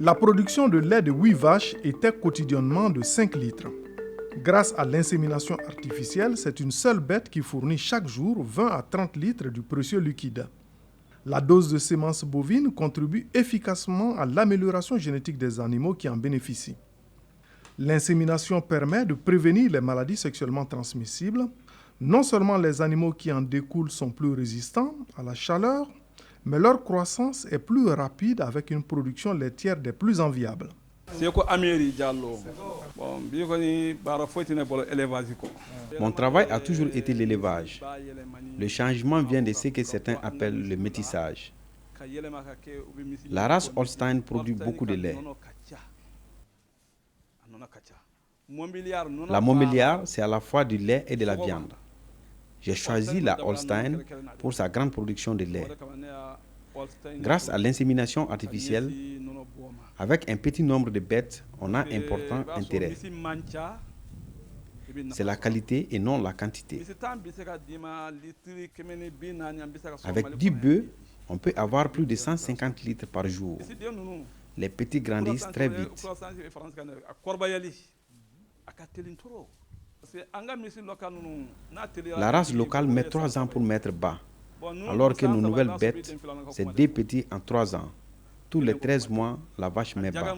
La production de lait de 8 vaches était quotidiennement de 5 litres. Grâce à l'insémination artificielle, c'est une seule bête qui fournit chaque jour 20 à 30 litres du précieux liquide. La dose de semences bovines contribue efficacement à l'amélioration génétique des animaux qui en bénéficient. L'insémination permet de prévenir les maladies sexuellement transmissibles. Non seulement les animaux qui en découlent sont plus résistants à la chaleur, mais leur croissance est plus rapide avec une production laitière des plus enviables. Mon travail a toujours été l'élevage. Le changement vient de ce que certains appellent le métissage. La race Holstein produit beaucoup de lait. La Montbéliard, c'est à la fois du lait et de la viande. J'ai choisi la Holstein pour sa grande production de lait. Grâce à l'insémination artificielle, avec un petit nombre de bêtes, on a un important intérêt. C'est la qualité et non la quantité. Avec 10 bœufs, on peut avoir plus de 150 litres par jour. Les petits grandissent très vite. La race locale met 3 ans pour mettre bas, alors que nos nouvelles bêtes, c'est des petits en 3 ans. Tous les 13 mois, la vache met bas.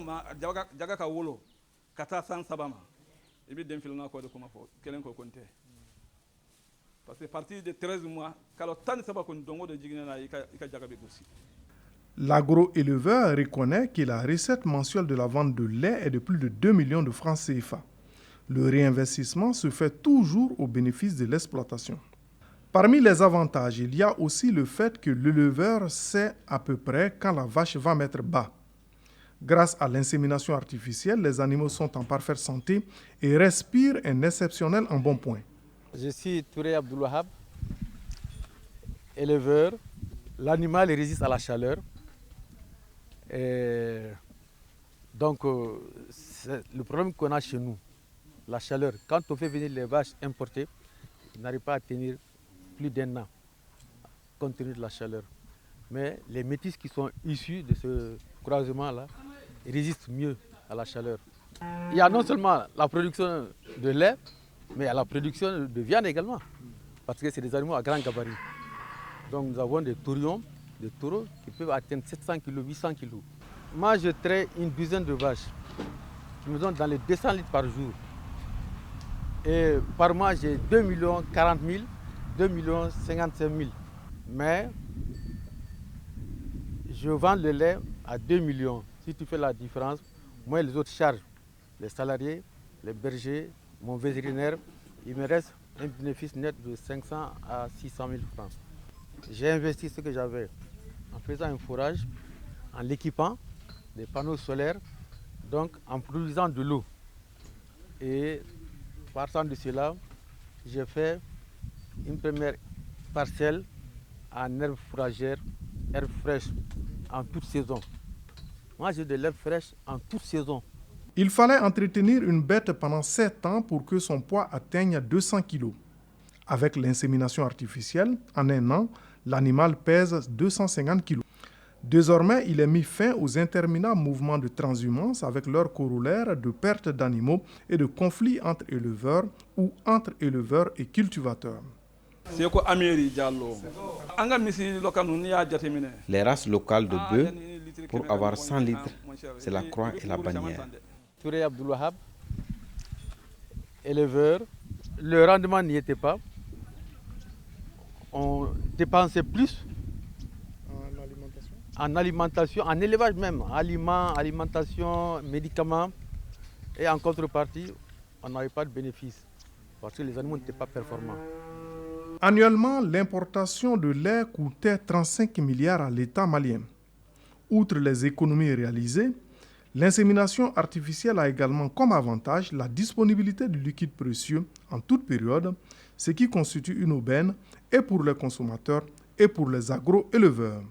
L'agro-éleveur reconnaît que la recette mensuelle de la vente de lait est de plus de 2 millions de francs CFA. Le réinvestissement se fait toujours au bénéfice de l'exploitation. Parmi les avantages, il y a aussi le fait que l'éleveur sait à peu près quand la vache va mettre bas. Grâce à l'insémination artificielle, les animaux sont en parfaite santé et respirent un exceptionnel embonpoint. Je suis Touré Abdoulouhab, éleveur. L'animal résiste à la chaleur. Donc, c'est le problème qu'on a chez nous, la chaleur. Quand on fait venir les vaches importées, ils n'arrivent pas à tenir plus d'1 an, compte tenu de la chaleur. Mais les métis qui sont issus de ce croisement-là résistent mieux à la chaleur. Il y a non seulement la production de lait, mais il y a la production de viande également, parce que c'est des animaux à grand gabarit. Donc nous avons des taurions, des taureaux qui peuvent atteindre 700 kg, 800 kg. Moi, je traite une douzaine de vaches qui me donnent dans les 200 litres par jour. Et par mois, j'ai 2 40 000, 2 55 000. Mais je vends le lait à 2 millions. Si tu fais la différence, moi les autres charges, les salariés, les bergers, mon vétérinaire, il me reste un bénéfice net de 500 à 600 000 francs. J'ai investi ce que j'avais en faisant un fourrage, en l'équipant, des panneaux solaires, donc en produisant de l'eau. Et partant de cela, j'ai fait une première parcelle en herbe fourragère, herbe fraîche, en toute saison. Moi, j'ai de l'herbe fraîche en toute saison. Il fallait entretenir une bête pendant 7 ans pour que son poids atteigne 200 kg. Avec l'insémination artificielle, en 1 an, l'animal pèse 250 kg. Désormais, il est mis fin aux interminables mouvements de transhumance avec leurs corollaires de perte d'animaux et de conflits entre éleveurs ou entre éleveurs et cultivateurs. Les races locales de bœufs, pour avoir 100 litres, c'est la croix et la bannière. Touré Abdoulouhab, éleveur, le rendement n'y était pas. On dépensait plus en alimentation, en élevage même, aliments, alimentation, médicaments. Et en contrepartie, on n'avait pas de bénéfice parce que les animaux n'étaient pas performants. Annuellement, l'importation de lait coûtait 35 milliards à l'État malien. Outre les économies réalisées, l'insémination artificielle a également comme avantage la disponibilité du liquide précieux en toute période, ce qui constitue une aubaine et pour les consommateurs et pour les agro-éleveurs.